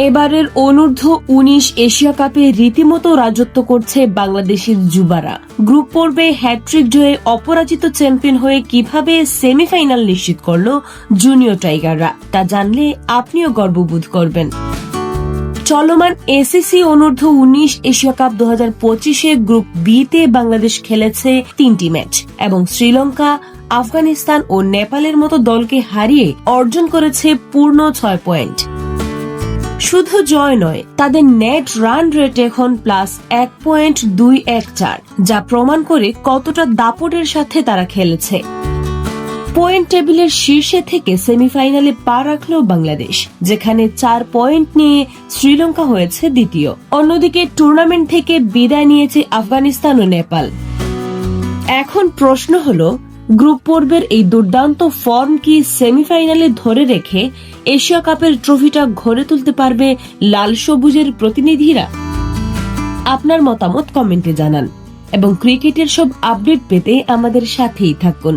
এবারের অনূর্ধ্ব-19 এশিয়া কাপে রীতিমতো রাজত্ব করছে বাংলাদেশের যুবারা। গ্রুপ পর্বে হ্যাট্রিক জয়ে অপরাজিত চ্যাম্পিয়ন হয়ে কিভাবে সেমিফাইনাল নিশ্চিত করল জুনিয়র টাইগাররা, তা জানলে আপনিও গর্ববোধ করবেন। চলমান এসিসি অনূর্ধ্ব-19 এশিয়া কাপ 2025-এ গ্রুপ বি তে বাংলাদেশ খেলেছে 3টি ম্যাচ এবং শ্রীলঙ্কা, আফগানিস্তান ও নেপালের মতো দলকে হারিয়ে অর্জন করেছে পূর্ণ 6 পয়েন্ট। শুধু জয় নয়, তাদের নেট রান রেট এখন +1.214, যা প্রমাণ করে কতটা দাপটের সাথে তারা খেলেছে। পয়েন্ট টেবিলের শীর্ষে থেকে সেমিফাইনালে পা রাখল বাংলাদেশ, যেখানে 4 পয়েন্ট নিয়ে শ্রীলঙ্কা হয়েছে দ্বিতীয়। অন্যদিকে টুর্নামেন্ট থেকে বিদায় নিয়েছে আফগানিস্তান ও নেপাল। এখন প্রশ্ন হলো, গ্রুপ পর্বের এই দুর্দান্ত ফর্ম কি সেমিফাইনালে ধরে রেখে এশিয়া কাপের ট্রফিটা ঘরে তুলতে পারবে লাল সবুজের প্রতিনিধিরা? আপনার মতামত কমেন্টে জানান এবং ক্রিকেটের সব আপডেট পেতে আমাদের সাথেই থাকুন।